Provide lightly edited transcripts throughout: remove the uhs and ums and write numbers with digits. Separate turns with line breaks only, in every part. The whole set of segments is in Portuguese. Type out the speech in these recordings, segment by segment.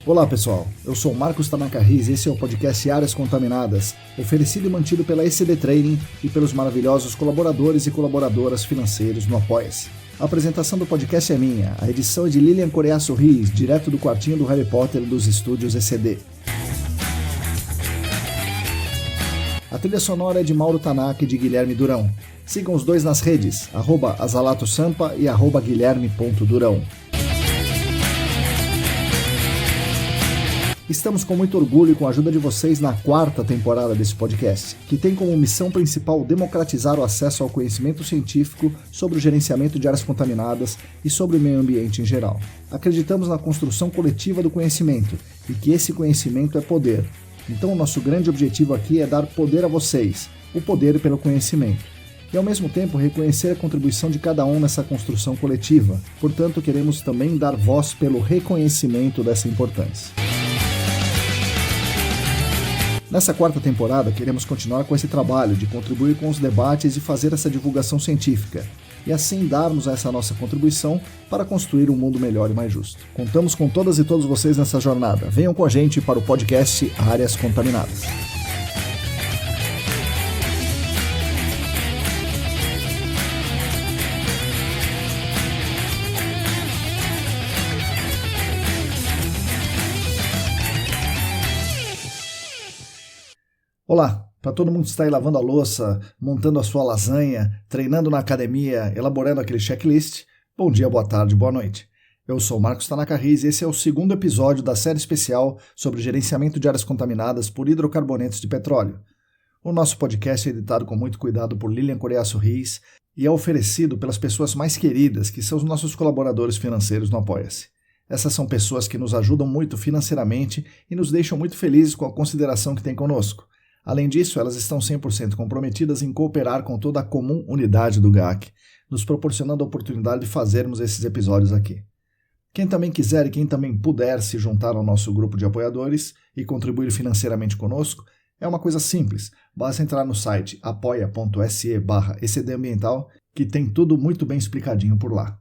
Olá pessoal, eu sou Marcos Tanaka Riz e esse é o podcast Áreas Contaminadas, oferecido e mantido pela ECD Training e pelos maravilhosos colaboradores e colaboradoras financeiros no Apoia-se. A apresentação do podcast é minha, a edição é de Lilian Coreaço Riz, direto do quartinho do Harry Potter dos estúdios ECD. A trilha sonora é de Mauro Tanaka e de Guilherme Durão. Sigam os dois nas redes, @azalatosampa e @guilherme.durão. Estamos com muito orgulho e com a ajuda de vocês na 4ª temporada desse podcast, que tem como missão principal democratizar o acesso ao conhecimento científico sobre o gerenciamento de áreas contaminadas e sobre o meio ambiente em geral. Acreditamos na construção coletiva do conhecimento e que esse conhecimento é poder. Então o nosso grande objetivo aqui é dar poder a vocês, o poder pelo conhecimento. E ao mesmo tempo reconhecer a contribuição de cada um nessa construção coletiva. Portanto, queremos também dar voz pelo reconhecimento dessa importância. Nessa 4ª temporada, queremos continuar com esse trabalho de contribuir com os debates e fazer essa divulgação científica, e assim darmos essa nossa contribuição para construir um mundo melhor e mais justo. Contamos com todas e todos vocês nessa jornada. Venham com a gente para o podcast Áreas Contaminadas. Olá, para todo mundo que está aí lavando a louça, montando a sua lasanha, treinando na academia, elaborando aquele checklist, bom dia, boa tarde, boa noite. Eu sou Marcos Tanaka Riz e esse é o 2º episódio da série especial sobre gerenciamento de áreas contaminadas por hidrocarbonetos de petróleo. O nosso podcast é editado com muito cuidado por Lilian Coreaço Riz e é oferecido pelas pessoas mais queridas, que são os nossos colaboradores financeiros no Apoia-se. Essas são pessoas que nos ajudam muito financeiramente e nos deixam muito felizes com a consideração que têm conosco. Além disso, elas estão 100% comprometidas em cooperar com toda a comum unidade do GAC, nos proporcionando a oportunidade de fazermos esses episódios aqui. Quem também quiser e quem também puder se juntar ao nosso grupo de apoiadores e contribuir financeiramente conosco, é uma coisa simples, basta entrar no site apoia.se/ecdambiental, que tem tudo muito bem explicadinho por lá.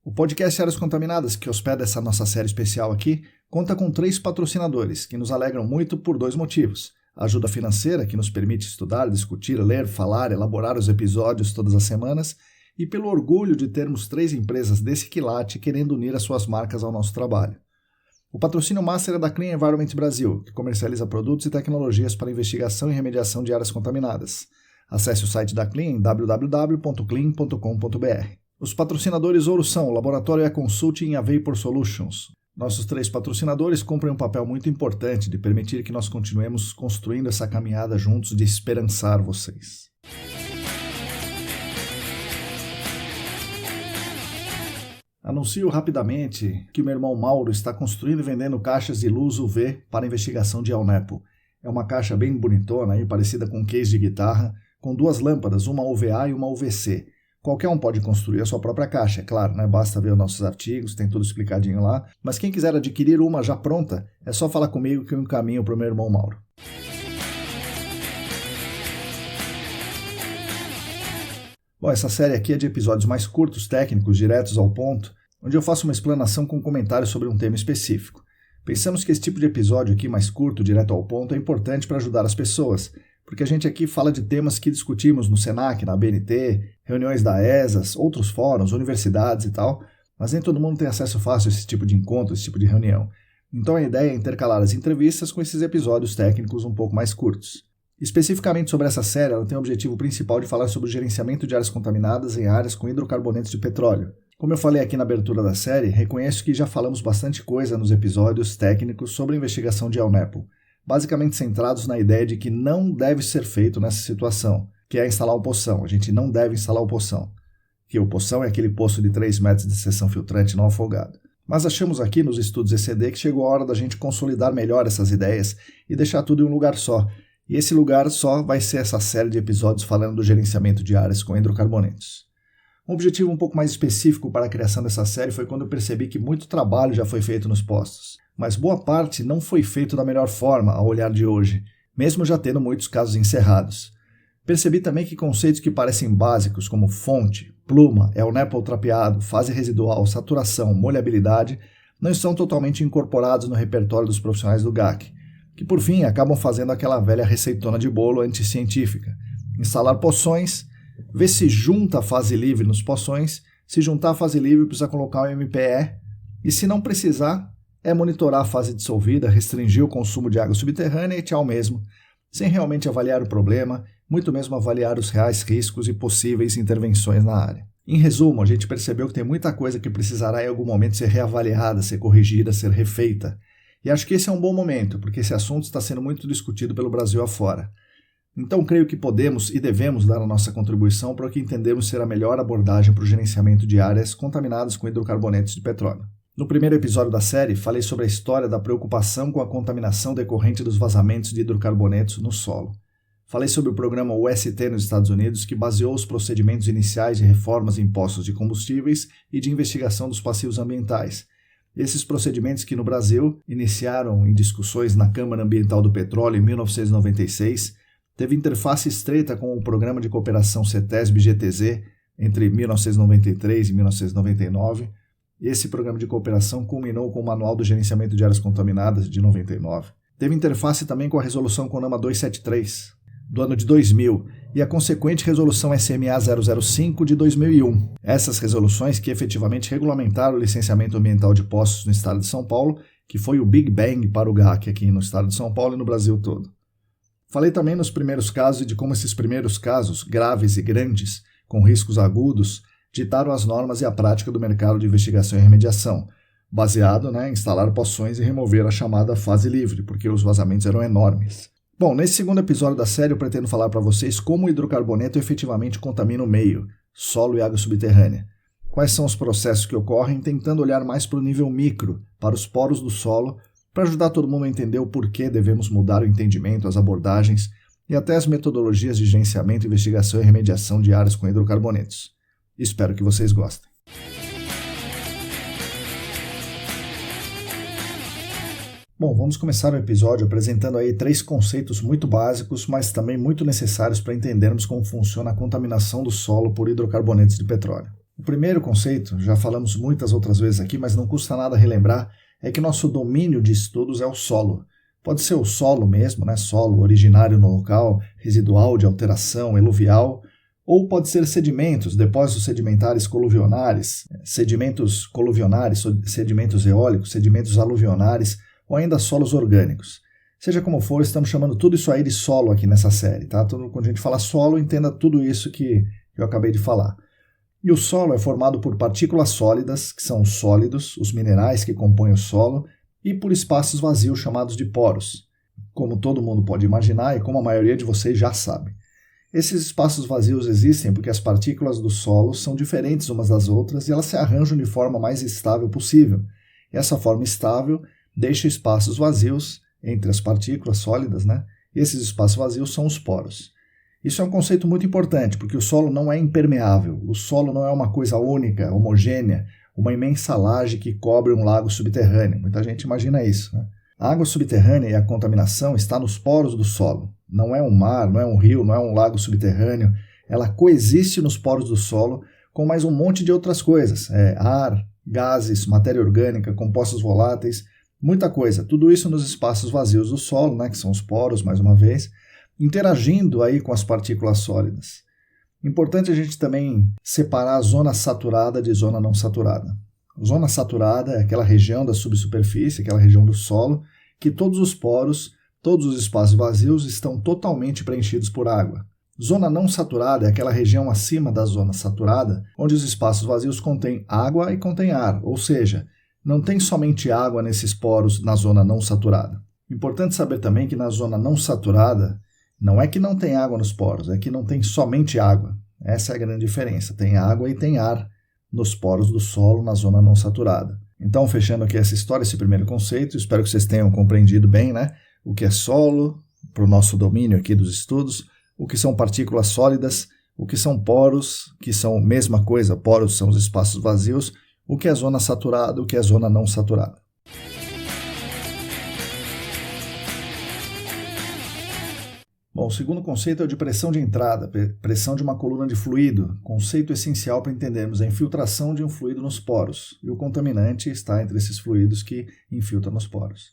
O podcast Áreas Contaminadas, que hospeda essa nossa série especial aqui, conta com 3 patrocinadores, que nos alegram muito por 2 motivos. A ajuda financeira, que nos permite estudar, discutir, ler, falar, elaborar os episódios todas as semanas, e pelo orgulho de termos 3 empresas desse quilate querendo unir as suas marcas ao nosso trabalho. O patrocínio master é da Clean Environment Brasil, que comercializa produtos e tecnologias para investigação e remediação de áreas contaminadas. Acesse o site da Clean em www.clean.com.br. Os patrocinadores ouro são o Laboratório E-Consulting e a Vapor Solutions. Nossos 3 patrocinadores cumprem um papel muito importante de permitir que nós continuemos construindo essa caminhada juntos de esperançar vocês. Anuncio rapidamente que o meu irmão Mauro está construindo e vendendo caixas de luz UV para investigação de Alnepo. É uma caixa bem bonitona, aí, parecida com um case de guitarra, com 2 lâmpadas, uma UVA e uma UVC. Qualquer um pode construir a sua própria caixa, é claro, né? Basta ver os nossos artigos, tem tudo explicadinho lá. Mas quem quiser adquirir uma já pronta, é só falar comigo que eu encaminho para o meu irmão Mauro. Bom, essa série aqui é de episódios mais curtos, técnicos, diretos ao ponto, onde eu faço uma explanação com comentários sobre um tema específico. Pensamos que esse tipo de episódio aqui, mais curto, direto ao ponto, é importante para ajudar as pessoas, porque a gente aqui fala de temas que discutimos no Senac, na BNT, reuniões da ESAS, outros fóruns, universidades e tal, mas nem todo mundo tem acesso fácil a esse tipo de encontro, esse tipo de reunião. Então a ideia é intercalar as entrevistas com esses episódios técnicos um pouco mais curtos. Especificamente sobre essa série, ela tem o objetivo principal de falar sobre o gerenciamento de áreas contaminadas em áreas com hidrocarbonetos de petróleo. Como eu falei aqui na abertura da série, reconheço que já falamos bastante coisa nos episódios técnicos sobre a investigação de Alnepo, basicamente centrados na ideia de que não deve ser feito nessa situação, que é instalar o poção. A gente não deve instalar o poção. Que o poção é aquele poço de 3 metros de seção filtrante não afogado. Mas achamos aqui nos estudos ECD que chegou a hora da gente consolidar melhor essas ideias e deixar tudo em um lugar só. E esse lugar só vai ser essa série de episódios falando do gerenciamento de áreas com hidrocarbonetos. Um objetivo um pouco mais específico para a criação dessa série foi quando eu percebi que muito trabalho já foi feito nos postos. Mas boa parte não foi feito da melhor forma ao olhar de hoje, mesmo já tendo muitos casos encerrados. Percebi também que conceitos que parecem básicos, como fonte, pluma, elnepo trapeado, fase residual, saturação, molhabilidade, não estão totalmente incorporados no repertório dos profissionais do GAC, que por fim acabam fazendo aquela velha receitona de bolo anticientífica. Instalar poções, ver se junta a fase livre nos poções, se juntar a fase livre precisa colocar o MPE, e se não precisar, é monitorar a fase dissolvida, restringir o consumo de água subterrânea e tchau mesmo, sem realmente avaliar o problema, muito mesmo avaliar os reais riscos e possíveis intervenções na área. Em resumo, a gente percebeu que tem muita coisa que precisará em algum momento ser reavaliada, ser corrigida, ser refeita. E acho que esse é um bom momento, porque esse assunto está sendo muito discutido pelo Brasil afora. Então creio que podemos e devemos dar a nossa contribuição para o que entendemos ser a melhor abordagem para o gerenciamento de áreas contaminadas com hidrocarbonetos de petróleo. No primeiro episódio da série, falei sobre a história da preocupação com a contaminação decorrente dos vazamentos de hidrocarbonetos no solo. Falei sobre o programa UST nos Estados Unidos, que baseou os procedimentos iniciais de reformas em postos de combustíveis e de investigação dos passivos ambientais. Esses procedimentos que no Brasil iniciaram em discussões na Câmara Ambiental do Petróleo em 1996, teve interface estreita com o Programa de Cooperação CETESB-GTZ entre 1993 e 1999. Esse programa de cooperação culminou com o Manual do Gerenciamento de Áreas Contaminadas de 99. Teve interface também com a Resolução CONAMA 273, do ano de 2000, e a consequente Resolução SMA 005 de 2001. Essas resoluções que efetivamente regulamentaram o licenciamento ambiental de postos no estado de São Paulo, que foi o Big Bang para o GAC aqui no estado de São Paulo e no Brasil todo. Falei também nos primeiros casos e de como esses primeiros casos, graves e grandes, com riscos agudos, ditaram as normas e a prática do mercado de investigação e remediação, baseado em instalar poções e remover a chamada fase livre, porque os vazamentos eram enormes. Bom, nesse segundo episódio da série eu pretendo falar para vocês como o hidrocarboneto efetivamente contamina o meio, solo e água subterrânea. Quais são os processos que ocorrem, tentando olhar mais para o nível micro, para os poros do solo, para ajudar todo mundo a entender o porquê devemos mudar o entendimento, as abordagens e até as metodologias de gerenciamento, investigação e remediação de áreas com hidrocarbonetos. Espero que vocês gostem. Bom, vamos começar o episódio apresentando aí 3 conceitos muito básicos, mas também muito necessários para entendermos como funciona a contaminação do solo por hidrocarbonetos de petróleo. O primeiro conceito, já falamos muitas outras vezes aqui, mas não custa nada relembrar, é que nosso domínio de estudos é o solo. Pode ser o solo mesmo, solo originário no local, residual de alteração, eluvial, ou pode ser sedimentos, depósitos sedimentares coluvionares, sedimentos coluvionares, sedimentos eólicos, sedimentos aluvionares, ou ainda solos orgânicos. Seja como for, estamos chamando tudo isso aí de solo aqui nessa série, tá? Quando a gente fala solo, entenda tudo isso que eu acabei de falar. E o solo é formado por partículas sólidas, que são os sólidos, os minerais que compõem o solo, e por espaços vazios chamados de poros, como todo mundo pode imaginar e como a maioria de vocês já sabe. Esses espaços vazios existem porque as partículas do solo são diferentes umas das outras e elas se arranjam de forma mais estável possível. E essa forma estável deixa espaços vazios entre as partículas sólidas, E esses espaços vazios são os poros. Isso é um conceito muito importante, porque o solo não é impermeável, o solo não é uma coisa única, homogênea, uma imensa laje que cobre um lago subterrâneo. Muita gente imagina isso, A água subterrânea e a contaminação está nos poros do solo. Não é um mar, não é um rio, não é um lago subterrâneo. Ela coexiste nos poros do solo com mais um monte de outras coisas. Ar, gases, matéria orgânica, compostos voláteis, muita coisa. Tudo isso nos espaços vazios do solo, que são os poros, mais uma vez, interagindo aí com as partículas sólidas. Importante a gente também separar a zona saturada de zona não saturada. Zona saturada é aquela região da subsuperfície, aquela região do solo, que todos os poros, todos os espaços vazios estão totalmente preenchidos por água. Zona não saturada é aquela região acima da zona saturada, onde os espaços vazios contêm água e contêm ar, ou seja, não tem somente água nesses poros na zona não saturada. Importante saber também que na zona não saturada, não é que não tem água nos poros, é que não tem somente água. Essa é a grande diferença. Tem água e tem ar nos poros do solo na zona não saturada. Então, fechando aqui essa história, esse primeiro conceito, espero que vocês tenham compreendido bem, o que é solo, para o nosso domínio aqui dos estudos, o que são partículas sólidas, o que são poros, que são a mesma coisa, poros são os espaços vazios, o que é zona saturada, o que é zona não saturada. Bom, Bom, o segundo conceito é o de pressão de entrada, pressão de uma coluna de fluido, conceito essencial para entendermos a infiltração de um fluido nos poros, e o contaminante está entre esses fluidos que infiltram nos poros.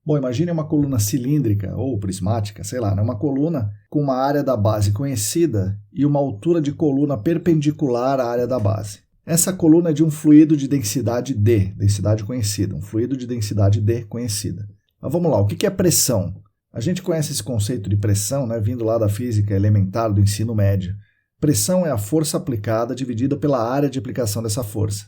Bom, imagine uma coluna cilíndrica ou prismática, sei lá, uma coluna com uma área da base conhecida e uma altura de coluna perpendicular à área da base. Essa coluna é de um fluido de densidade D, densidade conhecida, um fluido de densidade D conhecida. Mas vamos lá, o que é pressão? A gente conhece esse conceito de pressão, vindo lá da física elementar do ensino médio. Pressão é a força aplicada dividida pela área de aplicação dessa força.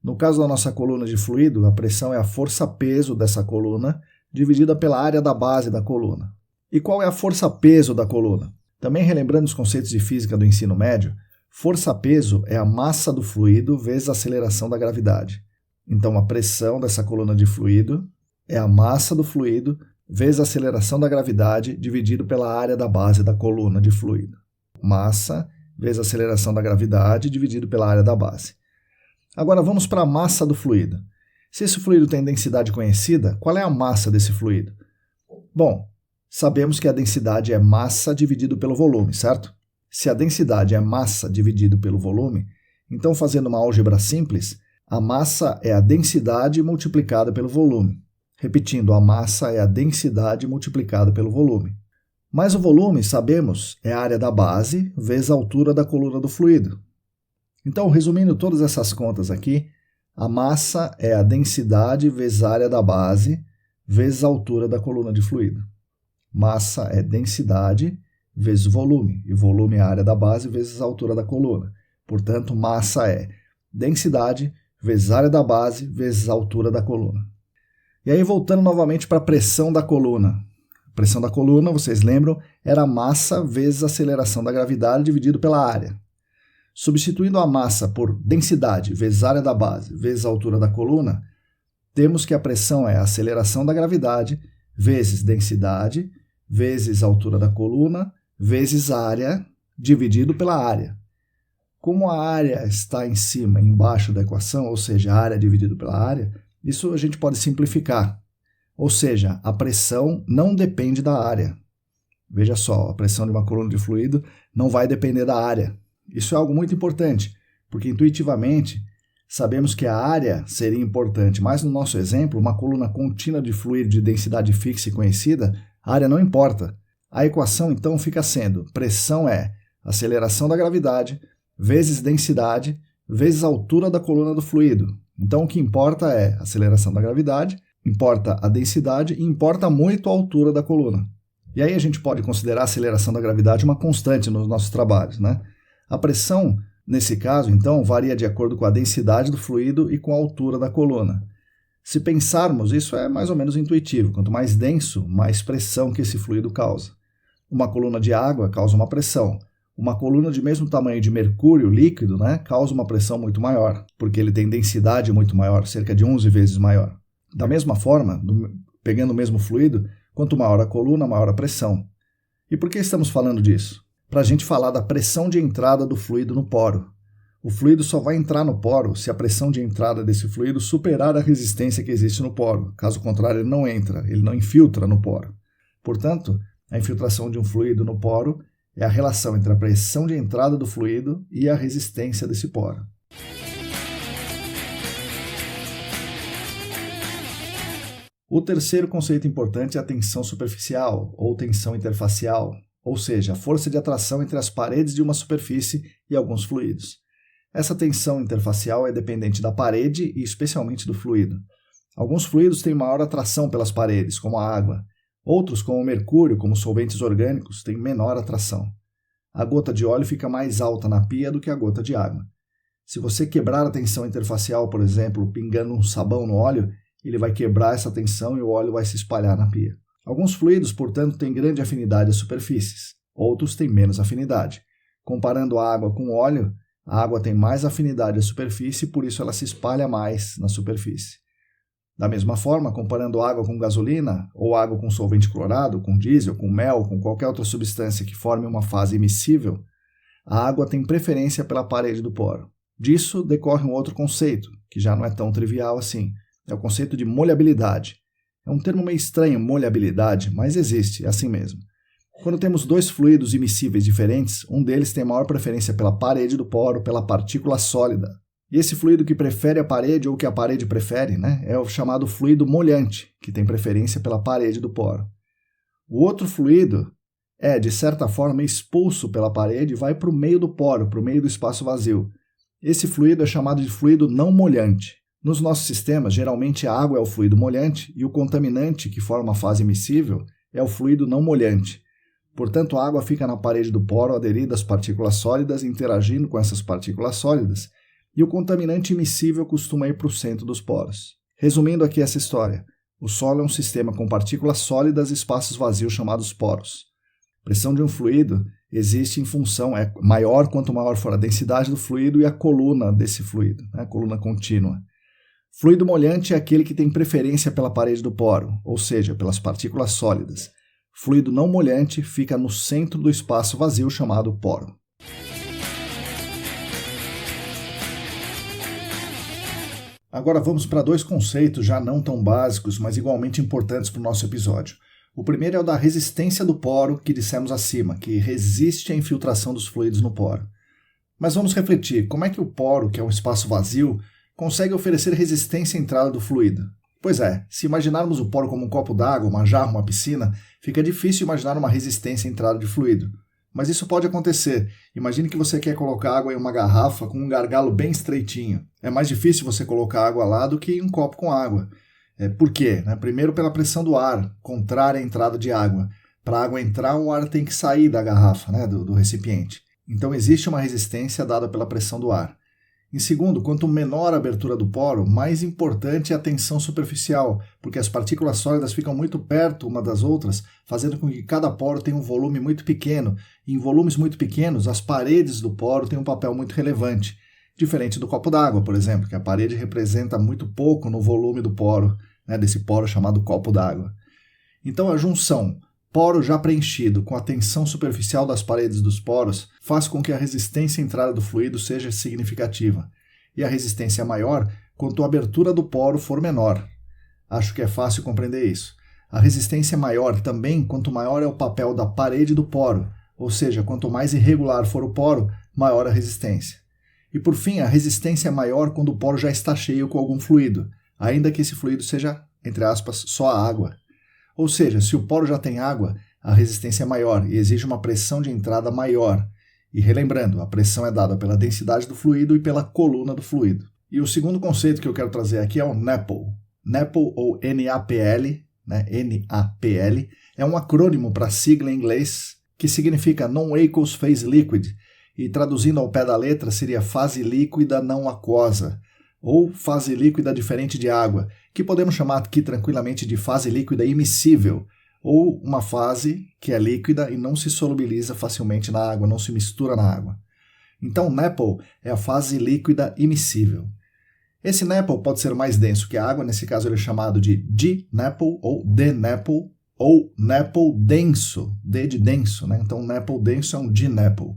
No caso da nossa coluna de fluido, a pressão é a força-peso dessa coluna dividida pela área da base da coluna. E qual é a força-peso da coluna? Também relembrando os conceitos de física do ensino médio, força-peso é a massa do fluido vezes a aceleração da gravidade. Então, a pressão dessa coluna de fluido é a massa do fluido vezes a aceleração da gravidade dividido pela área da base da coluna de fluido. Massa vezes a aceleração da gravidade dividido pela área da base. Agora vamos para a massa do fluido. Se esse fluido tem densidade conhecida, qual é a massa desse fluido? Bom, sabemos que a densidade é massa dividido pelo volume, certo? Se a densidade é massa dividido pelo volume, então fazendo uma álgebra simples, a massa é a densidade multiplicada pelo volume. Repetindo, a massa é a densidade multiplicada pelo volume. Mas o volume, sabemos, é a área da base vezes a altura da coluna do fluido. Então, resumindo todas essas contas aqui, a massa é a densidade vezes a área da base vezes a altura da coluna de fluido. Massa é densidade vezes volume, e volume é a área da base vezes a altura da coluna. Portanto, massa é densidade vezes a área da base vezes a altura da coluna. E aí, voltando novamente para a pressão da coluna. A pressão da coluna, vocês lembram, era a massa vezes a aceleração da gravidade dividido pela área. Substituindo a massa por densidade vezes a área da base vezes a altura da coluna, temos que a pressão é a aceleração da gravidade vezes densidade vezes a altura da coluna vezes área dividido pela área. Como a área está em cima e embaixo da equação, ou seja, a área dividido pela área, isso a gente pode simplificar. Ou seja, a pressão não depende da área. Veja só, a pressão de uma coluna de fluido não vai depender da área. Isso é algo muito importante, porque intuitivamente sabemos que a área seria importante, mas no nosso exemplo, uma coluna contínua de fluido de densidade fixa e conhecida, a área não importa. A equação então fica sendo: pressão é aceleração da gravidade vezes densidade vezes a altura da coluna do fluido. Então o que importa é a aceleração da gravidade, importa a densidade e importa muito a altura da coluna. E aí a gente pode considerar a aceleração da gravidade uma constante nos nossos trabalhos, A pressão, nesse caso, então, varia de acordo com a densidade do fluido e com a altura da coluna. Se pensarmos, isso é mais ou menos intuitivo. Quanto mais denso, mais pressão que esse fluido causa. Uma coluna de água causa uma pressão. Uma coluna de mesmo tamanho de mercúrio líquido, causa uma pressão muito maior, porque ele tem densidade muito maior, cerca de 11 vezes maior. Da mesma forma, pegando o mesmo fluido, quanto maior a coluna, maior a pressão. E por que estamos falando disso? Para a gente falar da pressão de entrada do fluido no poro. O fluido só vai entrar no poro se a pressão de entrada desse fluido superar a resistência que existe no poro. Caso contrário, ele não entra, ele não infiltra no poro. Portanto, a infiltração de um fluido no poro é a relação entre a pressão de entrada do fluido e a resistência desse poro. O terceiro conceito importante é a tensão superficial, ou tensão interfacial, ou seja, a força de atração entre as paredes de uma superfície e alguns fluidos. Essa tensão interfacial é dependente da parede e especialmente do fluido. Alguns fluidos têm maior atração pelas paredes, como a água. Outros, como o mercúrio, como solventes orgânicos, têm menor atração. A gota de óleo fica mais alta na pia do que a gota de água. Se você quebrar a tensão interfacial, por exemplo, pingando um sabão no óleo, ele vai quebrar essa tensão e o óleo vai se espalhar na pia. Alguns fluidos, portanto, têm grande afinidade às superfícies. Outros têm menos afinidade. Comparando a água com o óleo, a água tem mais afinidade à superfície e por isso ela se espalha mais na superfície. Da mesma forma, comparando água com gasolina, ou água com solvente clorado, com diesel, com mel, com qualquer outra substância que forme uma fase immiscível, a água tem preferência pela parede do poro. Disso decorre um outro conceito, que já não é tão trivial assim. É o conceito de molhabilidade. É um termo meio estranho, molhabilidade, mas existe, é assim mesmo. Quando temos dois fluidos imissíveis diferentes, um deles tem maior preferência pela parede do poro, pela partícula sólida. E esse fluido que prefere a parede ou que a parede prefere, é o chamado fluido molhante, que tem preferência pela parede do poro. O outro fluido é, de certa forma, expulso pela parede e vai para o meio do poro, para o meio do espaço vazio. Esse fluido é chamado de fluido não molhante. Nos nossos sistemas, geralmente a água é o fluido molhante e o contaminante, que forma a fase imissível, é o fluido não molhante. Portanto, a água fica na parede do poro aderida às partículas sólidas, interagindo com essas partículas sólidas, e o contaminante imissível costuma ir para o centro dos poros. Resumindo aqui essa história, o solo é um sistema com partículas sólidas e espaços vazios chamados poros. A pressão de um fluido existe em função, é maior quanto maior for a densidade do fluido e a coluna desse fluido, a coluna contínua. Fluido molhante é aquele que tem preferência pela parede do poro, ou seja, pelas partículas sólidas. Fluido não molhante fica no centro do espaço vazio chamado poro. Agora vamos para dois conceitos já não tão básicos, mas igualmente importantes para o nosso episódio. O primeiro é o da resistência do poro, que dissemos acima, que resiste à infiltração dos fluidos no poro. Mas vamos refletir, como é que o poro, que é um espaço vazio, consegue oferecer resistência à entrada do fluido? Pois é, se imaginarmos o poro como um copo d'água, uma jarra, uma piscina, fica difícil imaginar uma resistência à entrada de fluido. Mas isso pode acontecer. Imagine que você quer colocar água em uma garrafa com um gargalo bem estreitinho. É mais difícil você colocar água lá do que em um copo com água. Por quê? Primeiro pela pressão do ar, contrária à entrada de água. Para a água entrar, o ar tem que sair da garrafa, do recipiente. Então existe uma resistência dada pela pressão do ar. Em segundo, quanto menor a abertura do poro, mais importante é a tensão superficial, porque as partículas sólidas ficam muito perto uma das outras, fazendo com que cada poro tenha um volume muito pequeno. E em volumes muito pequenos, as paredes do poro têm um papel muito relevante. Diferente do copo d'água, por exemplo, que a parede representa muito pouco no volume do poro, desse poro chamado copo d'água. Então a junção poro já preenchido com a tensão superficial das paredes dos poros faz com que a resistência à entrada do fluido seja significativa. E a resistência é maior quanto a abertura do poro for menor. Acho que é fácil compreender isso. A resistência é maior também quanto maior é o papel da parede do poro, ou seja, quanto mais irregular for o poro, maior a resistência. E por fim, a resistência é maior quando o poro já está cheio com algum fluido, ainda que esse fluido seja, entre aspas, só a água. Ou seja, se o poro já tem água, a resistência é maior e exige uma pressão de entrada maior. E relembrando, a pressão é dada pela densidade do fluido e pela coluna do fluido. E o segundo conceito que eu quero trazer aqui é o NAPL. NAPL ou NaPl, NaPl, é um acrônimo para a sigla em inglês que significa Non-Aqueous Phase Liquid, e traduzindo ao pé da letra seria fase líquida não aquosa, ou fase líquida diferente de água, que podemos chamar aqui tranquilamente de fase líquida imissível, ou uma fase que é líquida e não se solubiliza facilmente na água, não se mistura na água. Então, NaPl é a fase líquida imissível. Esse NaPl pode ser mais denso que a água, nesse caso ele é chamado de DNaPl ou DNaPl, ou NaPl denso, D de denso, Então, NaPl denso é um DNaPl,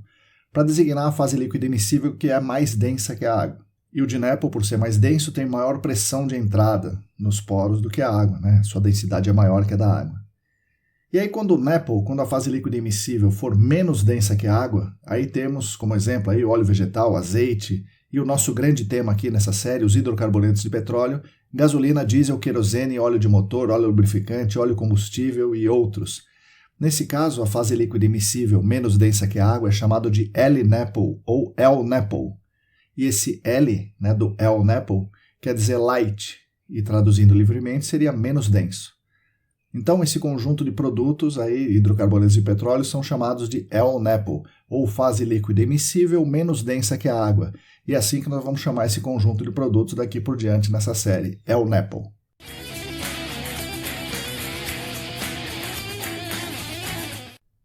para designar a fase líquida imissível que é mais densa que a água. E o DNaPl, por ser mais denso, tem maior pressão de entrada nos poros do que a água, Sua densidade é maior que a da água. E aí quando a fase líquida imissível for menos densa que a água, aí temos como exemplo aí óleo vegetal, azeite e o nosso grande tema aqui nessa série, os hidrocarburantes de petróleo, gasolina, diesel, querosene, óleo de motor, óleo lubrificante, óleo combustível e outros. Nesse caso, a fase líquida imissível menos densa que a água é chamado de LNaPl ou LNaPl. E esse L, do LNaPl, quer dizer light, e traduzindo livremente seria menos denso. Então, esse conjunto de produtos, aí, hidrocarburantes de petróleo, são chamados de LNaPl, ou fase líquida emissível menos densa que a água. E é assim que nós vamos chamar esse conjunto de produtos daqui por diante nessa série, LNaPl.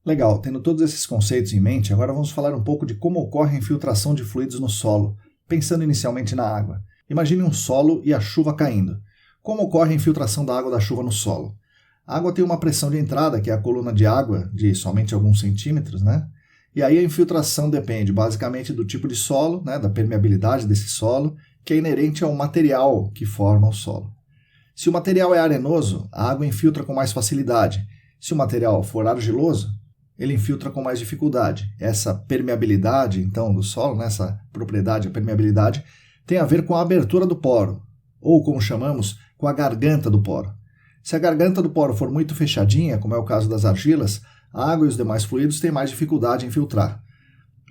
Legal, tendo todos esses conceitos em mente, agora vamos falar um pouco de como ocorre a infiltração de fluidos no solo, pensando inicialmente na água. Imagine um solo e a chuva caindo. Como ocorre a infiltração da água da chuva no solo? A água tem uma pressão de entrada, que é a coluna de água, de somente alguns centímetros, E aí a infiltração depende basicamente do tipo de solo, da permeabilidade desse solo, que é inerente ao material que forma o solo. Se o material é arenoso, a água infiltra com mais facilidade. Se o material for argiloso, ele infiltra com mais dificuldade. Essa permeabilidade, então, do solo, né, essa propriedade, a permeabilidade, tem a ver com a abertura do poro, ou como chamamos, com a garganta do poro. Se a garganta do poro for muito fechadinha, como é o caso das argilas, a água e os demais fluidos têm mais dificuldade em filtrar.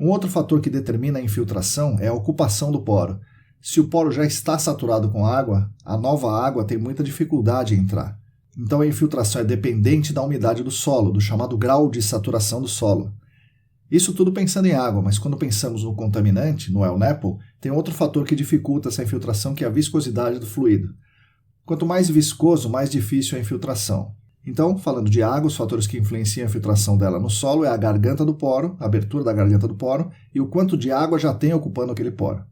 Um outro fator que determina a infiltração é a ocupação do poro. Se o poro já está saturado com água, a nova água tem muita dificuldade em entrar. Então a infiltração é dependente da umidade do solo, do chamado grau de saturação do solo. Isso tudo pensando em água, mas quando pensamos no contaminante, no El Nepo, tem outro fator que dificulta essa infiltração, que é a viscosidade do fluido. Quanto mais viscoso, mais difícil é a infiltração. Então, falando de água, os fatores que influenciam a filtração dela no solo é a garganta do poro, a abertura da garganta do poro, e o quanto de água já tem ocupando aquele poro.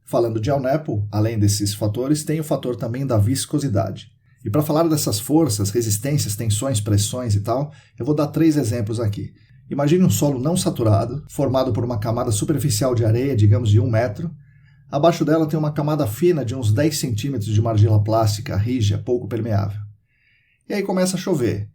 Falando de El Nepo, além desses fatores, tem o fator também da viscosidade. E para falar dessas forças, resistências, tensões, pressões e tal, eu vou dar 3 exemplos aqui. Imagine um solo não saturado, formado por uma camada superficial de areia, digamos de 1 metro. Abaixo dela tem uma camada fina de uns 10 centímetros de uma argila plástica, rija, pouco permeável. E aí começa a chover.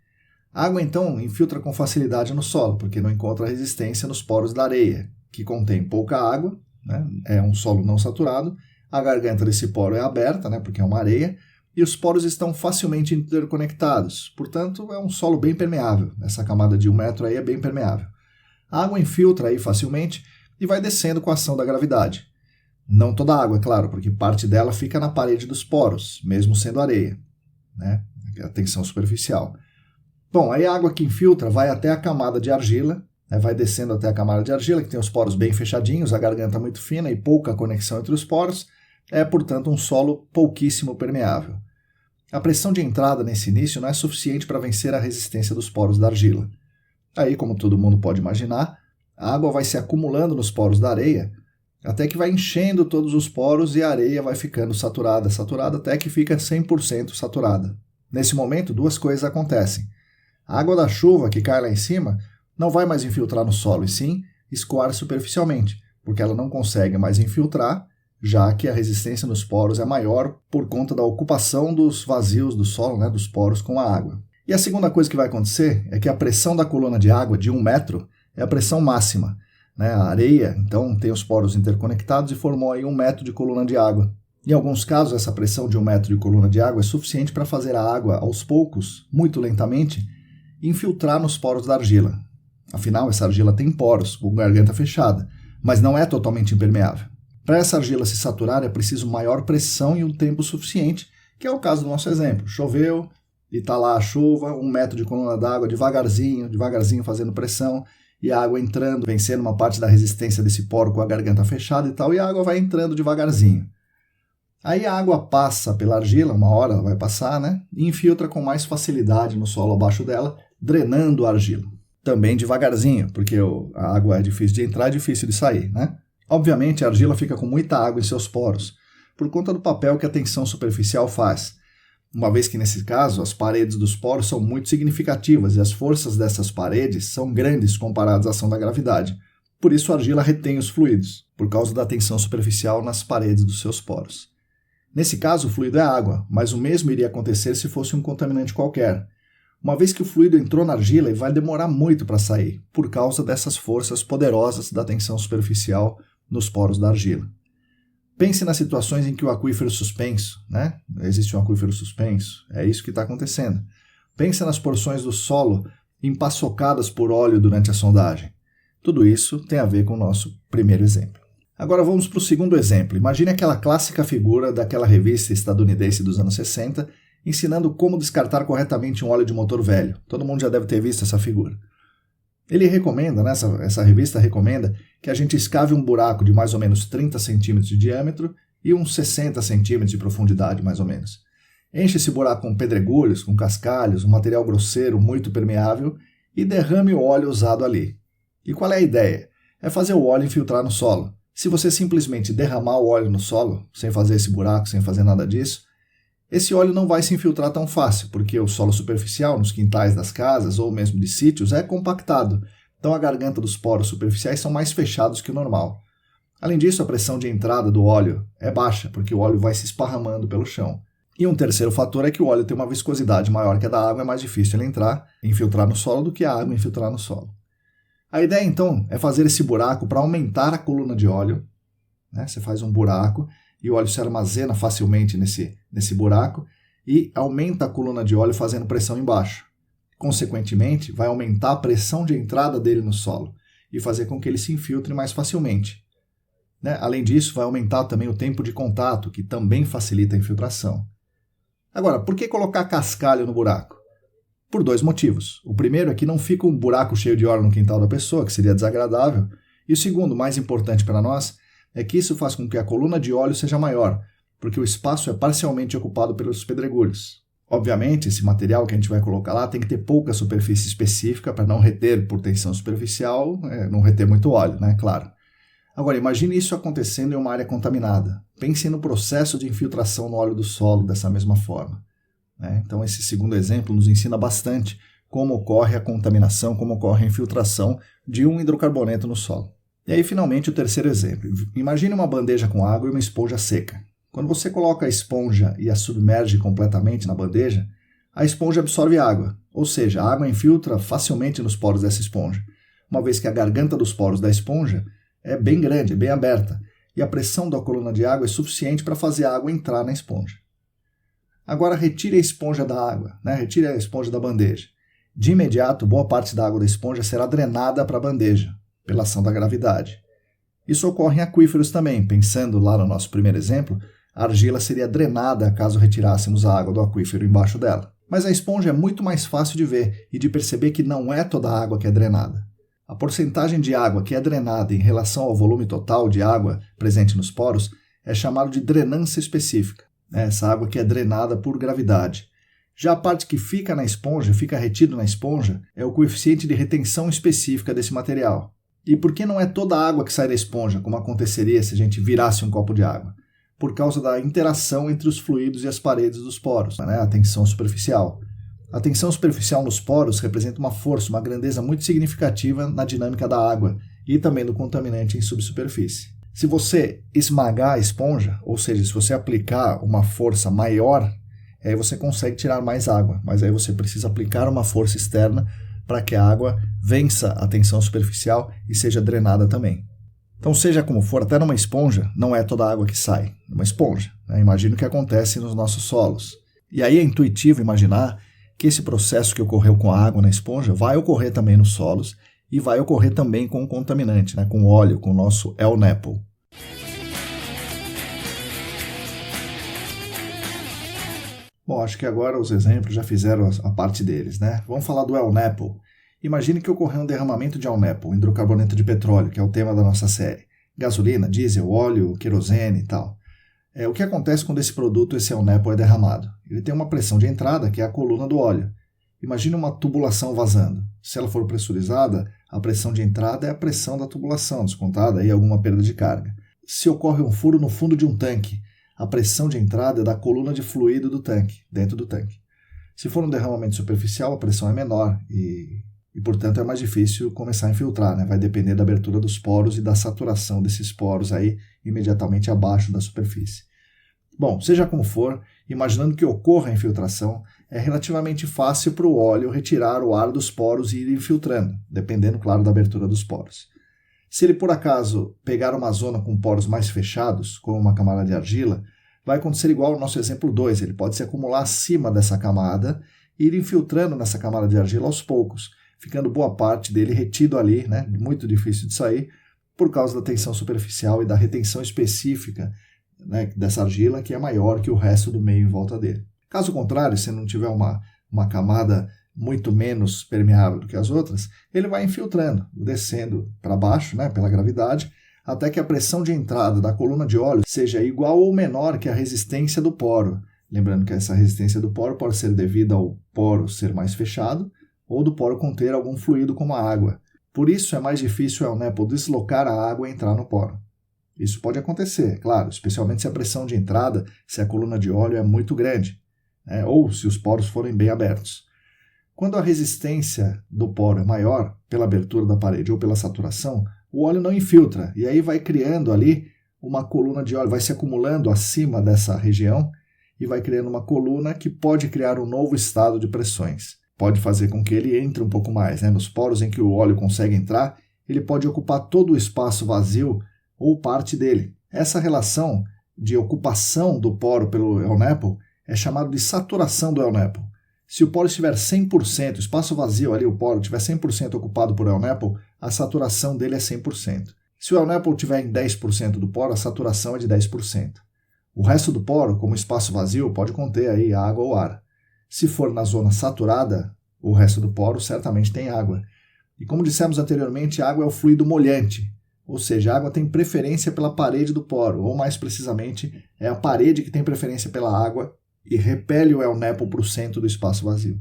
A água então infiltra com facilidade no solo, porque não encontra resistência nos poros da areia, que contém pouca água, né? É um solo não saturado, a garganta desse poro é aberta, né? Porque é uma areia, e os poros estão facilmente interconectados, portanto é um solo bem permeável. Essa camada de 1 metro aí é bem permeável. A água infiltra aí facilmente e vai descendo com a ação da gravidade. Não toda a água, é claro, porque parte dela fica na parede dos poros, mesmo sendo areia, né? A tensão superficial. Bom, aí a água que infiltra vai até a camada de argila, né? Vai descendo até a camada de argila, que tem os poros bem fechadinhos, a garganta muito fina e pouca conexão entre os poros, é, portanto, um solo pouquíssimo permeável. A pressão de entrada nesse início não é suficiente para vencer a resistência dos poros da argila. Aí, como todo mundo pode imaginar, a água vai se acumulando nos poros da areia, até que vai enchendo todos os poros e a areia vai ficando saturada até que fica 100% saturada. Nesse momento, 2 coisas acontecem. A água da chuva que cai lá em cima não vai mais infiltrar no solo, e sim escoar superficialmente, porque ela não consegue mais infiltrar, já que a resistência nos poros é maior por conta da ocupação dos vazios do solo, né, dos poros com a água. E a segunda coisa que vai acontecer é que a pressão da coluna de água de 1 metro é a pressão máxima. A areia, então, tem os poros interconectados e formou aí 1 metro de coluna de água. Em alguns casos, essa pressão de 1 metro de coluna de água é suficiente para fazer a água, aos poucos, muito lentamente, infiltrar nos poros da argila. Afinal, essa argila tem poros, com garganta fechada, mas não é totalmente impermeável. Para essa argila se saturar, é preciso maior pressão e um tempo suficiente, que é o caso do nosso exemplo. Choveu e está lá a chuva, 1 metro de coluna d'água, devagarzinho fazendo pressão, e a água entrando, vencendo uma parte da resistência desse poro com a garganta fechada e tal, e a água vai entrando devagarzinho. Aí a água passa pela argila, uma hora ela vai passar, né? E infiltra com mais facilidade no solo abaixo dela, drenando a argila. Também devagarzinho, porque a água é difícil de entrar e difícil de sair, né? Obviamente a argila fica com muita água em seus poros, por conta do papel que a tensão superficial faz. Uma vez que, nesse caso, as paredes dos poros são muito significativas e as forças dessas paredes são grandes comparadas à ação da gravidade. Por isso a argila retém os fluidos, por causa da tensão superficial nas paredes dos seus poros. Nesse caso, o fluido é água, mas o mesmo iria acontecer se fosse um contaminante qualquer. Uma vez que o fluido entrou na argila, ele vai demorar muito para sair, por causa dessas forças poderosas da tensão superficial nos poros da argila. Pense nas situações em que o aquífero suspenso, né? Existe um aquífero suspenso, é isso que está acontecendo. Pense nas porções do solo empaçocadas por óleo durante a sondagem. Tudo isso tem a ver com o nosso primeiro exemplo. Agora vamos para o segundo exemplo. Imagine aquela clássica figura daquela revista estadunidense dos anos 60, ensinando como descartar corretamente um óleo de motor velho. Todo mundo já deve ter visto essa figura. Ele recomenda, né, essa revista recomenda que a gente escave um buraco de mais ou menos 30 centímetros de diâmetro e uns 60 centímetros de profundidade, mais ou menos. Enche esse buraco com pedregulhos, com cascalhos, um material grosseiro muito permeável e derrame o óleo usado ali. E qual é a ideia? É fazer o óleo infiltrar no solo. Se você simplesmente derramar o óleo no solo, sem fazer esse buraco, sem fazer nada disso, esse óleo não vai se infiltrar tão fácil, porque o solo superficial nos quintais das casas ou mesmo de sítios é compactado, então a garganta dos poros superficiais são mais fechados que o normal. Além disso, a pressão de entrada do óleo é baixa, porque o óleo vai se esparramando pelo chão. E um terceiro fator é que o óleo tem uma viscosidade maior que a da água, é mais difícil ele entrar e infiltrar no solo do que a água infiltrar no solo. A ideia então é fazer esse buraco para aumentar a coluna de óleo, né? Você faz um buraco e o óleo se armazena facilmente nesse buraco e aumenta a coluna de óleo fazendo pressão embaixo. Consequentemente, vai aumentar a pressão de entrada dele no solo e fazer com que ele se infiltre mais facilmente. Né? Além disso, vai aumentar também o tempo de contato, que também facilita a infiltração. Agora, por que colocar cascalho no buraco? Por 2 motivos. O primeiro é que não fica um buraco cheio de óleo no quintal da pessoa, que seria desagradável. E o segundo, mais importante para nós, é que isso faz com que a coluna de óleo seja maior, porque o espaço é parcialmente ocupado pelos pedregulhos. Obviamente, esse material que a gente vai colocar lá tem que ter pouca superfície específica para não reter por tensão superficial, não reter muito óleo, né? Claro. Agora, imagine isso acontecendo em uma área contaminada. Pense no processo de infiltração no óleo do solo dessa mesma forma. Né? Então, esse segundo exemplo nos ensina bastante como ocorre a contaminação, como ocorre a infiltração de um hidrocarboneto no solo. E aí, finalmente, o terceiro exemplo. Imagine uma bandeja com água e uma esponja seca. Quando você coloca a esponja e a submerge completamente na bandeja, a esponja absorve água, ou seja, a água infiltra facilmente nos poros dessa esponja, uma vez que a garganta dos poros da esponja é bem grande, bem aberta, e a pressão da coluna de água é suficiente para fazer a água entrar na esponja. Agora retire a esponja da água, né? Retire a esponja da bandeja. De imediato, boa parte da água da esponja será drenada para a bandeja, pela ação da gravidade. Isso ocorre em aquíferos também. Pensando lá no nosso primeiro exemplo, a argila seria drenada caso retirássemos a água do aquífero embaixo dela. Mas a esponja é muito mais fácil de ver e de perceber que não é toda a água que é drenada. A porcentagem de água que é drenada em relação ao volume total de água presente nos poros é chamado de drenância específica. Essa água que é drenada por gravidade. Já a parte que fica na esponja, fica retido na esponja, é o coeficiente de retenção específica desse material. E por que não é toda a água que sai da esponja, como aconteceria se a gente virasse um copo de água? Por causa da interação entre os fluidos e as paredes dos poros, né? A tensão superficial. A tensão superficial nos poros representa uma força, uma grandeza muito significativa na dinâmica da água e também do contaminante em subsuperfície. Se você esmagar a esponja, ou seja, se você aplicar uma força maior, aí você consegue tirar mais água, mas aí você precisa aplicar uma força externa para que a água vença a tensão superficial e seja drenada também. Então, seja como for, até numa esponja, não é toda a água que sai, é uma esponja. Né? Imagina o que acontece nos nossos solos. E aí é intuitivo imaginar que esse processo que ocorreu com a água na esponja vai ocorrer também nos solos e vai ocorrer também com o contaminante, né? Com o óleo, com o nosso El-Nepo. Bom, acho que agora os exemplos já fizeram a parte deles, né? Vamos falar do El-Nepo. Imagine que ocorreu um derramamento de El-Nepo, um hidrocarboneto de petróleo, que é o tema da nossa série. Gasolina, diesel, óleo, querosene e tal. O que acontece quando esse produto, esse El-Nepo, é derramado? Ele tem uma pressão de entrada, que é a coluna do óleo. Imagine uma tubulação vazando. Se ela for pressurizada, a pressão de entrada é a pressão da tubulação, descontada aí alguma perda de carga. Se ocorre um furo no fundo de um tanque, a pressão de entrada é da coluna de fluido do tanque, dentro do tanque. Se for um derramamento superficial, a pressão é menor e portanto, é mais difícil começar a infiltrar, né? Vai depender da abertura dos poros e da saturação desses poros aí imediatamente abaixo da superfície. Bom, seja como for, imaginando que ocorra a infiltração, é relativamente fácil para o óleo retirar o ar dos poros e ir infiltrando, dependendo, claro, da abertura dos poros. Se ele, por acaso, pegar uma zona com poros mais fechados, como uma camada de argila, vai acontecer igual ao nosso exemplo 2, ele pode se acumular acima dessa camada e ir infiltrando nessa camada de argila aos poucos, ficando boa parte dele retido ali, né, muito difícil de sair, por causa da tensão superficial e da retenção específica, né, dessa argila, que é maior que o resto do meio em volta dele. Caso contrário, se não tiver uma camada muito menos permeável do que as outras, ele vai infiltrando, descendo para baixo, né, pela gravidade, até que a pressão de entrada da coluna de óleo seja igual ou menor que a resistência do poro. Lembrando que essa resistência do poro pode ser devida ao poro ser mais fechado, ou do poro conter algum fluido como a água. Por isso é mais difícil o El-Nepo deslocar a água e entrar no poro. Isso pode acontecer, claro, especialmente se a pressão de entrada, se a coluna de óleo é muito grande, né, ou se os poros forem bem abertos. Quando a resistência do poro é maior, pela abertura da parede ou pela saturação, o óleo não infiltra, e aí vai criando ali uma coluna de óleo, vai se acumulando acima dessa região e vai criando uma coluna que pode criar um novo estado de pressões. Pode fazer com que ele entre um pouco mais, né? Nos poros em que o óleo consegue entrar, ele pode ocupar todo o espaço vazio ou parte dele. Essa relação de ocupação do poro pelo ELNAPL é chamada de saturação do ELNAPL. Se o poro estiver 100%, o espaço vazio ali, o poro, estiver 100% ocupado por ELNAPL, a saturação dele é 100%. Se o ELNAPL estiver em 10% do poro, a saturação é de 10%. O resto do poro, como espaço vazio, pode conter aí água ou ar. Se for na zona saturada, o resto do poro certamente tem água. E como dissemos anteriormente, a água é o fluido molhante, ou seja, a água tem preferência pela parede do poro, ou mais precisamente, é a parede que tem preferência pela água e repele o ELNAPL para o centro do espaço vazio.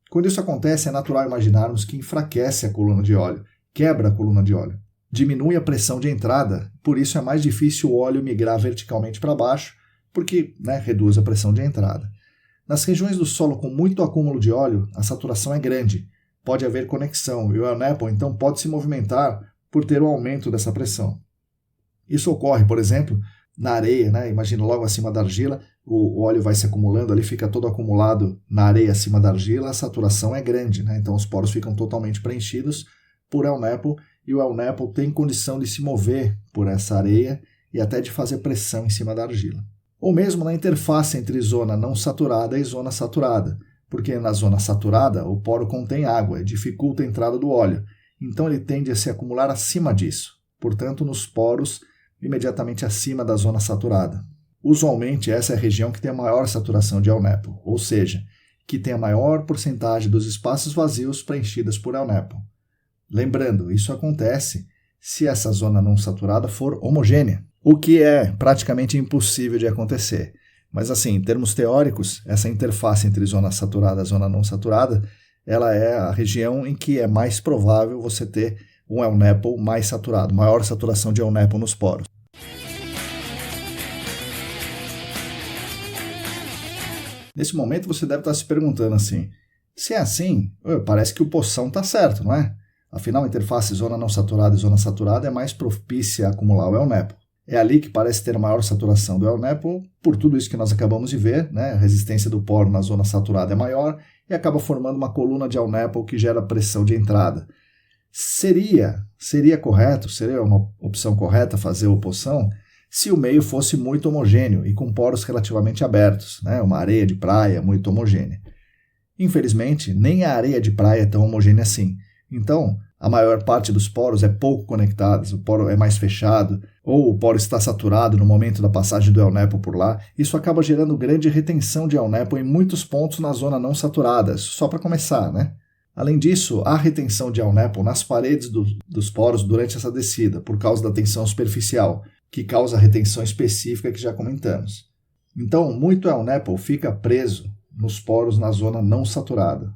Quando isso acontece, é natural imaginarmos que enfraquece a coluna de óleo, quebra a coluna de óleo, diminui a pressão de entrada, por isso é mais difícil o óleo migrar verticalmente para baixo, porque reduz a pressão de entrada. Nas regiões do solo com muito acúmulo de óleo, a saturação é grande, pode haver conexão e o ELNAPL então pode se movimentar por ter um aumento dessa pressão. Isso ocorre, por exemplo, na areia, Imagina logo acima da argila, o óleo vai se acumulando, ali fica todo acumulado na areia acima da argila, a saturação é grande, então os poros ficam totalmente preenchidos por ELNAPL e o ELNAPL tem condição de se mover por essa areia e até de fazer pressão em cima da argila. Ou mesmo na interface entre zona não saturada e zona saturada, porque na zona saturada o poro contém água e dificulta a entrada do óleo, então ele tende a se acumular acima disso, portanto nos poros imediatamente acima da zona saturada. Usualmente essa é a região que tem a maior saturação de ELNAPL, ou seja, que tem a maior porcentagem dos espaços vazios preenchidas por ELNAPL. Lembrando, isso acontece se essa zona não saturada for homogênea, o que é praticamente impossível de acontecer. Mas assim, em termos teóricos, essa interface entre zona saturada e zona não saturada, ela é a região em que é mais provável você ter um ELNAPL mais saturado, maior saturação de ELNAPL nos poros. Nesse momento você deve estar se perguntando assim, se é assim, parece que o poção está certo, não é? Afinal, a interface zona não saturada e zona saturada é mais propícia a acumular o ELNAPL. É ali que parece ter a maior saturação do ELNAPL, por tudo isso que nós acabamos de ver, A resistência do poro na zona saturada é maior e acaba formando uma coluna de ELNAPL que gera pressão de entrada. Seria correto, seria uma opção correta fazer a opoção se o meio fosse muito homogêneo e com poros relativamente abertos, uma areia de praia muito homogênea. Infelizmente, nem a areia de praia é tão homogênea assim. Então, a maior parte dos poros é pouco conectados, o poro é mais fechado, ou o poro está saturado no momento da passagem do ELNAPL por lá. Isso acaba gerando grande retenção de ELNAPL em muitos pontos na zona não saturada, só para começar, Além disso, há retenção de ELNAPL nas paredes dos poros durante essa descida, por causa da tensão superficial, que causa a retenção específica que já comentamos. Então, muito ELNAPL fica preso nos poros na zona não saturada.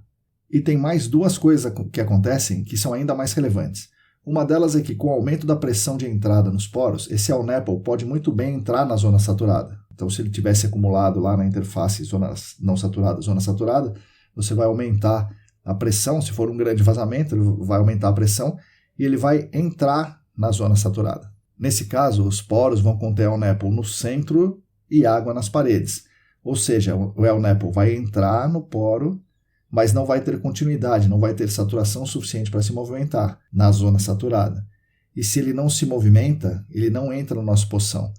E tem mais duas coisas que acontecem que são ainda mais relevantes. Uma delas é que, com o aumento da pressão de entrada nos poros, esse ELNAPL pode muito bem entrar na zona saturada. Então, se ele tivesse acumulado lá na interface zona não saturada, zona saturada, você vai aumentar a pressão. Se for um grande vazamento, ele vai aumentar a pressão e ele vai entrar na zona saturada. Nesse caso, os poros vão conter ELNAPL no centro e água nas paredes. Ou seja, o ELNAPL vai entrar no poro, mas não vai ter continuidade, não vai ter saturação suficiente para se movimentar na zona saturada. E se ele não se movimenta, ele não entra no nosso poção.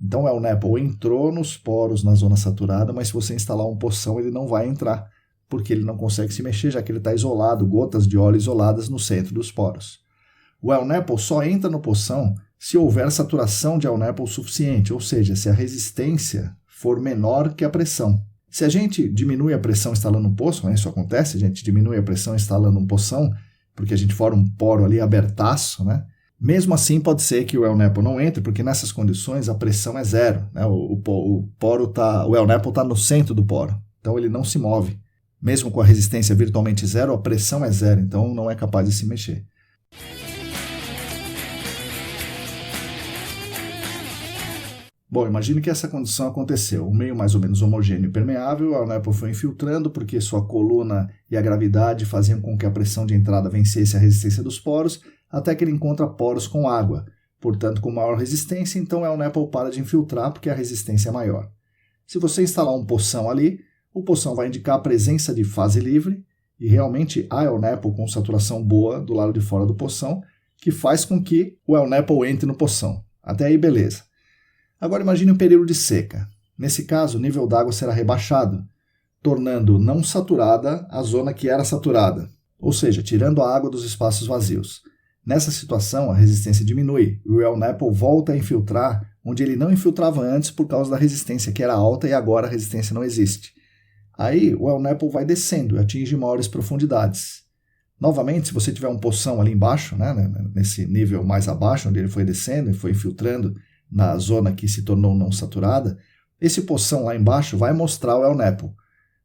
Então o ELNAPL entrou nos poros na zona saturada, mas se você instalar um poção, ele não vai entrar, porque ele não consegue se mexer, já que ele está isolado, gotas de óleo isoladas no centro dos poros. O ELNAPL só entra no poção se houver saturação de ELNAPL suficiente, ou seja, se a resistência for menor que a pressão. Se a gente diminui a pressão instalando um poço, isso acontece, a gente diminui a pressão instalando um poção, porque a gente forma um poro ali abertaço, Mesmo assim pode ser que o ELNAPL não entre, porque nessas condições a pressão é zero, o ELNAPL está no centro do poro, então ele não se move. Mesmo com a resistência virtualmente zero, a pressão é zero, então não é capaz de se mexer. Bom, imagine que essa condição aconteceu. Um meio mais ou menos homogêneo e permeável, o ELNAPL foi infiltrando porque sua coluna e a gravidade faziam com que a pressão de entrada vencesse a resistência dos poros, até que ele encontra poros com água. Portanto, com maior resistência, então o ELNAPL para de infiltrar porque a resistência é maior. Se você instalar um poção ali, o poção vai indicar a presença de fase livre, e realmente há ELNAPL com saturação boa do lado de fora do poção, que faz com que o El Napple entre no poção. Até aí, beleza. Agora imagine um período de seca. Nesse caso, o nível d'água será rebaixado, tornando não saturada a zona que era saturada, ou seja, tirando a água dos espaços vazios. Nessa situação, a resistência diminui e o El Napple volta a infiltrar onde ele não infiltrava antes por causa da resistência, que era alta, e agora a resistência não existe. Aí o El Napple vai descendo e atinge maiores profundidades. Novamente, se você tiver um poção ali embaixo, né, nesse nível mais abaixo, onde ele foi descendo e foi infiltrando na zona que se tornou não saturada, esse poção lá embaixo vai mostrar o El Napple,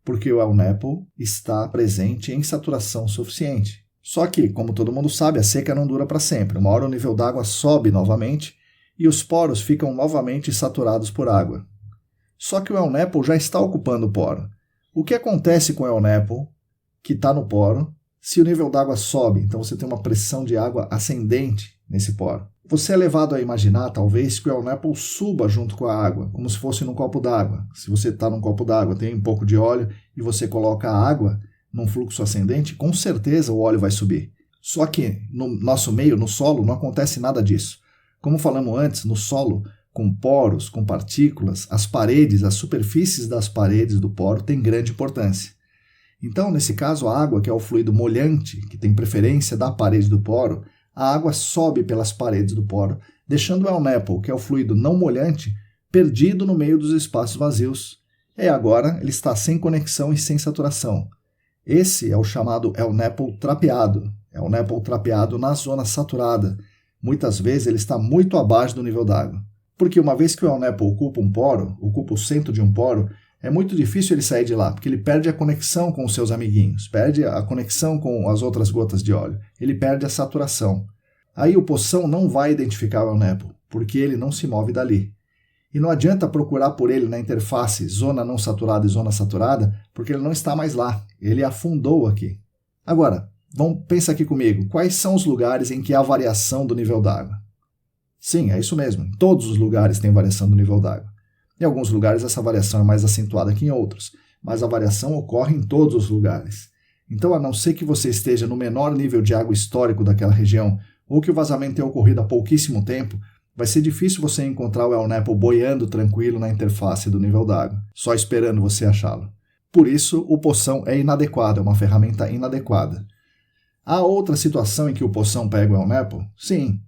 porque o El Napple está presente em saturação suficiente. Só que, como todo mundo sabe, a seca não dura para sempre. Uma hora o nível d'água sobe novamente e os poros ficam novamente saturados por água. Só que o El Napple já está ocupando o poro. O que acontece com o El Napple, que está no poro, se o nível d'água sobe? Então você tem uma pressão de água ascendente nesse poro. Você é levado a imaginar, talvez, que o El Napple suba junto com a água, como se fosse num copo d'água. Se você está num copo d'água, tem um pouco de óleo e você coloca a água num fluxo ascendente, com certeza o óleo vai subir. Só que no nosso meio, no solo, não acontece nada disso. Como falamos antes, no solo, com poros, com partículas, as paredes, as superfícies das paredes do poro têm grande importância. Então, nesse caso, a água, que é o fluido molhante, que tem preferência da parede do poro, a água sobe pelas paredes do poro, deixando o El Napple, que é o fluido não molhante, perdido no meio dos espaços vazios. E agora ele está sem conexão e sem saturação. Esse é o chamado El Napple trapeado. El Napple trapeado na zona saturada. Muitas vezes ele está muito abaixo do nível d'água. Porque uma vez que o El Napple ocupa um poro, ocupa o centro de um poro, é muito difícil ele sair de lá, porque ele perde a conexão com os seus amiguinhos, perde a conexão com as outras gotas de óleo, ele perde a saturação. Aí o poção não vai identificar o El Napple, porque ele não se move dali. E não adianta procurar por ele na interface zona não saturada e zona saturada, porque ele não está mais lá, ele afundou aqui. Agora, pensa aqui comigo, quais são os lugares em que há variação do nível d'água? Sim, é isso mesmo, em todos os lugares tem variação do nível d'água. Em alguns lugares essa variação é mais acentuada que em outros, mas a variação ocorre em todos os lugares. Então, a não ser que você esteja no menor nível de água histórico daquela região, ou que o vazamento tenha ocorrido há pouquíssimo tempo, vai ser difícil você encontrar o El Napple boiando tranquilo na interface do nível d'água, só esperando você achá-lo. Por isso, o poção é inadequado, é uma ferramenta inadequada. Há outra situação em que o poção pega o El Napple? Sim.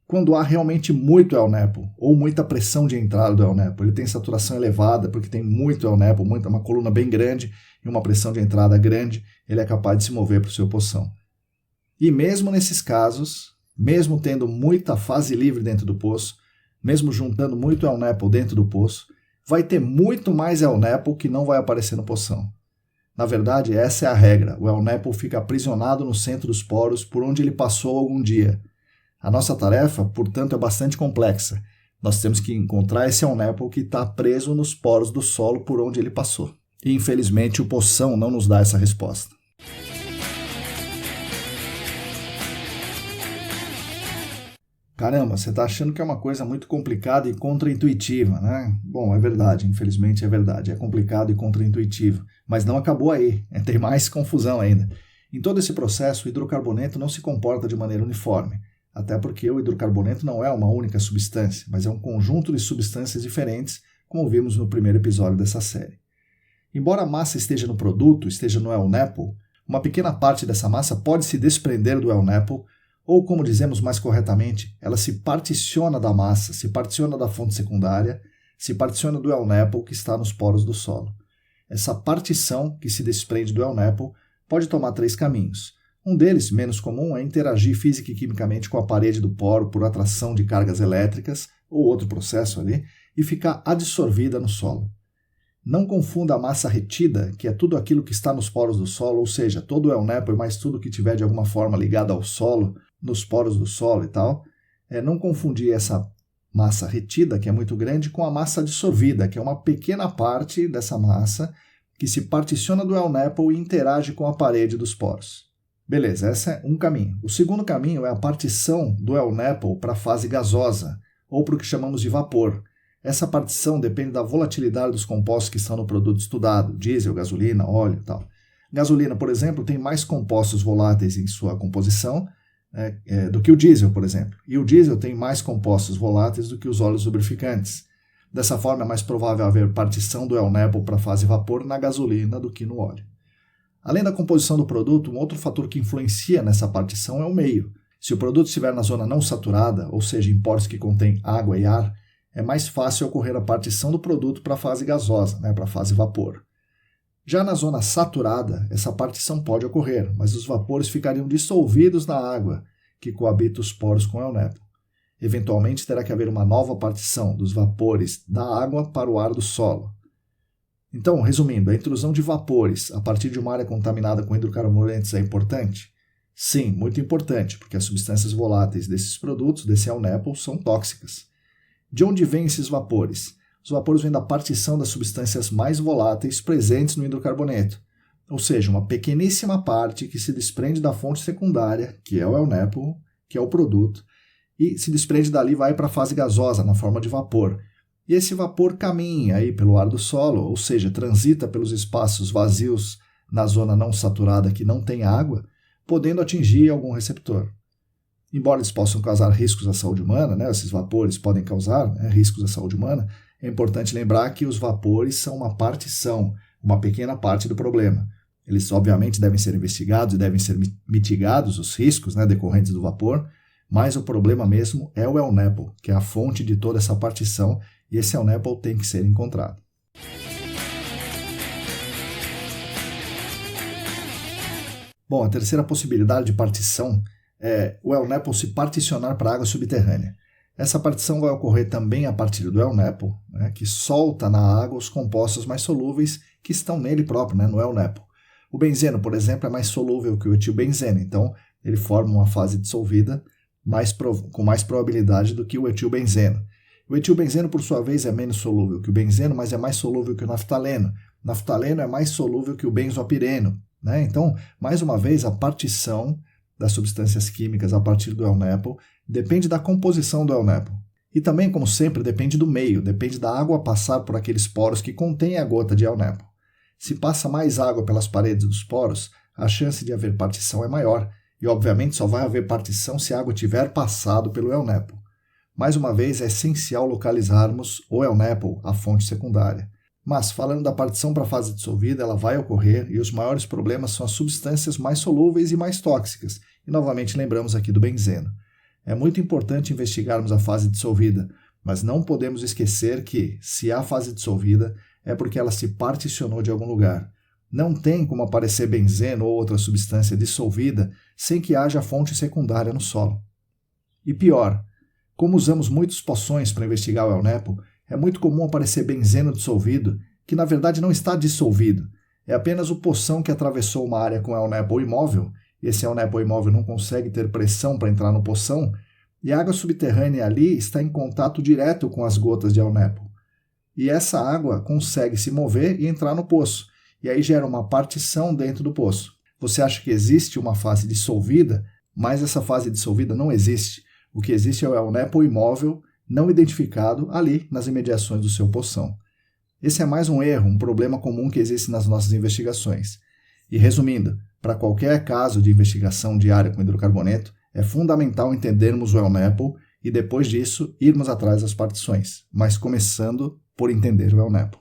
Quando há realmente muito El Napple, ou muita pressão de entrada do El Napple. Ele tem saturação elevada, porque tem muito El Napple, uma coluna bem grande e uma pressão de entrada grande, ele é capaz de se mover para o seu poção. E mesmo nesses casos, mesmo tendo muita fase livre dentro do poço, mesmo juntando muito El Napple dentro do poço, vai ter muito mais El Napple que não vai aparecer no poção. Na verdade, essa é a regra. O El Napple fica aprisionado no centro dos poros por onde ele passou algum dia. A nossa tarefa, portanto, é bastante complexa. Nós temos que encontrar esse El Napple que está preso nos poros do solo por onde ele passou. E, infelizmente, o poção não nos dá essa resposta. Caramba, você está achando que é uma coisa muito complicada e contraintuitiva, né? Bom, é verdade, infelizmente é verdade. É complicado e contraintuitivo. Mas não acabou aí, tem mais confusão ainda. Em todo esse processo, o hidrocarboneto não se comporta de maneira uniforme. Até porque o hidrocarboneto não é uma única substância, mas é um conjunto de substâncias diferentes, como vimos no primeiro episódio dessa série. Embora a massa esteja no produto, esteja no El Napple, uma pequena parte dessa massa pode se desprender do El Napple, ou, como dizemos mais corretamente, ela se particiona da massa, se particiona da fonte secundária, se particiona do El Napple que está nos poros do solo. Essa partição que se desprende do El Napple pode tomar 3 caminhos. Um deles, menos comum, é interagir física e quimicamente com a parede do poro por atração de cargas elétricas ou outro processo ali e ficar adsorvida no solo. Não confunda a massa retida, que é tudo aquilo que está nos poros do solo, ou seja, todo o El Napple mais tudo que tiver de alguma forma ligado ao solo, nos poros do solo e tal, não confundir essa massa retida, que é muito grande, com a massa dissolvida, que é uma pequena parte dessa massa que se particiona do El Napple e interage com a parede dos poros. Beleza, esse é um caminho. O segundo caminho é a partição do El Napple para a fase gasosa, ou para o que chamamos de vapor. Essa partição depende da volatilidade dos compostos que estão no produto estudado, diesel, gasolina, óleo e tal. Gasolina, por exemplo, tem mais compostos voláteis em sua composição, do que o diesel, por exemplo. E o diesel tem mais compostos voláteis do que os óleos lubrificantes. Dessa forma, é mais provável haver partição do El-Nepo para a fase vapor na gasolina do que no óleo. Além da composição do produto, um outro fator que influencia nessa partição é o meio. Se o produto estiver na zona não saturada, ou seja, em poros que contêm água e ar, é mais fácil ocorrer a partição do produto para a fase gasosa, para a fase vapor. Já na zona saturada, essa partição pode ocorrer, mas os vapores ficariam dissolvidos na água que coabita os poros com o El-Nepo. Eventualmente terá que haver uma nova partição dos vapores da água para o ar do solo. Então, resumindo, a intrusão de vapores a partir de uma área contaminada com hidrocarburantes é importante? Sim, muito importante, porque as substâncias voláteis desses produtos, desse El-Nepo, são tóxicas. De onde vêm esses vapores? Os vapores vêm da partição das substâncias mais voláteis presentes no hidrocarboneto, ou seja, uma pequeníssima parte que se desprende da fonte secundária, que é o El-Nepo, que é o produto, e se desprende dali e vai para a fase gasosa, na forma de vapor. E esse vapor caminha aí pelo ar do solo, ou seja, transita pelos espaços vazios na zona não saturada que não tem água, podendo atingir algum receptor. Embora eles possam causar riscos à saúde humana, esses vapores podem causar riscos à saúde humana, é importante lembrar que os vapores são uma partição, uma pequena parte do problema. Eles, obviamente, devem ser investigados e devem ser mitigados os riscos decorrentes do vapor, mas o problema mesmo é o El-Nepo, que é a fonte de toda essa partição, e esse El-Nepo tem que ser encontrado. Bom, a terceira possibilidade de partição é o El-Nepo se particionar para a água subterrânea. Essa partição vai ocorrer também a partir do El-Nepo, que solta na água os compostos mais solúveis que estão nele próprio, no El-Nepo. O benzeno, por exemplo, é mais solúvel que o etilbenzeno, então ele forma uma fase dissolvida com mais probabilidade do que o etilbenzeno. O etilbenzeno, por sua vez, é menos solúvel que o benzeno, mas é mais solúvel que o naftaleno. O naftaleno é mais solúvel que o benzoapireno. Então, mais uma vez, a partição das substâncias químicas a partir do El-Nepo depende da composição do El-Nepo. E também, como sempre, depende do meio, depende da água passar por aqueles poros que contêm a gota de El-Nepo. Se passa mais água pelas paredes dos poros, a chance de haver partição é maior, e obviamente só vai haver partição se a água tiver passado pelo El-Nepo. Mais uma vez, é essencial localizarmos o El-Nepo, a fonte secundária. Mas, falando da partição para a fase dissolvida, ela vai ocorrer e os maiores problemas são as substâncias mais solúveis e mais tóxicas. E, novamente, lembramos aqui do benzeno. É muito importante investigarmos a fase dissolvida, mas não podemos esquecer que, se há fase dissolvida, é porque ela se particionou de algum lugar. Não tem como aparecer benzeno ou outra substância dissolvida sem que haja fonte secundária no solo. E pior, como usamos muitos poções para investigar o El-Nepo, é muito comum aparecer benzeno dissolvido, que na verdade não está dissolvido. É apenas o poção que atravessou uma área com El-Nepo imóvel, e esse El-Nepo imóvel não consegue ter pressão para entrar no poção, e a água subterrânea ali está em contato direto com as gotas de El-Nepo. E essa água consegue se mover e entrar no poço, e aí gera uma partição dentro do poço. Você acha que existe uma fase dissolvida, mas essa fase dissolvida não existe. O que existe é o El-Nepo imóvel não identificado ali nas imediações do seu poção. Esse é mais um erro, um problema comum que existe nas nossas investigações. E resumindo, para qualquer caso de investigação de área com hidrocarboneto, é fundamental entendermos o El-Nepo e depois disso irmos atrás das partições, mas começando por entender o El-Nepo.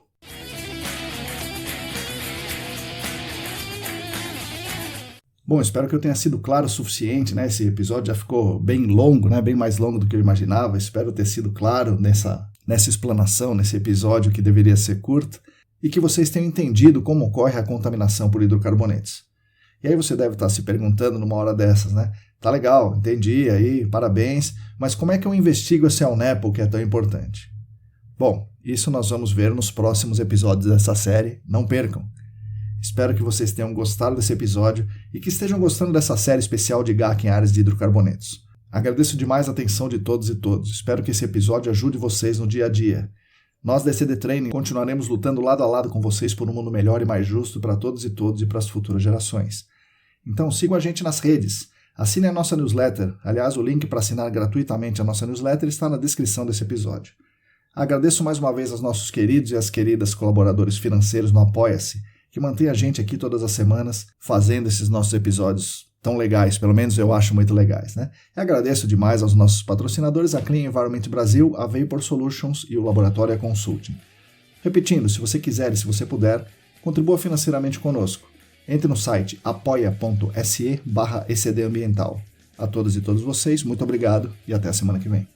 Bom, espero que eu tenha sido claro o suficiente, Esse episódio já ficou bem longo, Bem mais longo do que eu imaginava. Espero ter sido claro nessa explanação, nesse episódio que deveria ser curto, e que vocês tenham entendido como ocorre a contaminação por hidrocarbonetos. E aí você deve estar se perguntando numa hora dessas, Tá legal, entendi aí, parabéns, mas como é que eu investigo esse El-Nepo que é tão importante? Bom, isso nós vamos ver nos próximos episódios dessa série, não percam! Espero que vocês tenham gostado desse episódio e que estejam gostando dessa série especial de GAC em áreas de hidrocarbonetos. Agradeço demais a atenção de todos e todas. Espero que esse episódio ajude vocês no dia a dia. Nós da ECD Training continuaremos lutando lado a lado com vocês por um mundo melhor e mais justo para todos e para as futuras gerações. Então sigam a gente nas redes. Assinem a nossa newsletter. Aliás, o link para assinar gratuitamente a nossa newsletter está na descrição desse episódio. Agradeço mais uma vez aos nossos queridos e às queridas colaboradores financeiros no Apoia-se, que mantém a gente aqui todas as semanas fazendo esses nossos episódios tão legais, pelo menos eu acho muito legais, né? E agradeço demais aos nossos patrocinadores, a Clean Environment Brasil, a Vapor Solutions e o Laboratório Consulting. Repetindo, se você quiser e se você puder, contribua financeiramente conosco. Entre no site apoia.se/ECD Ambiental. A todas e todos vocês, muito obrigado e até a semana que vem.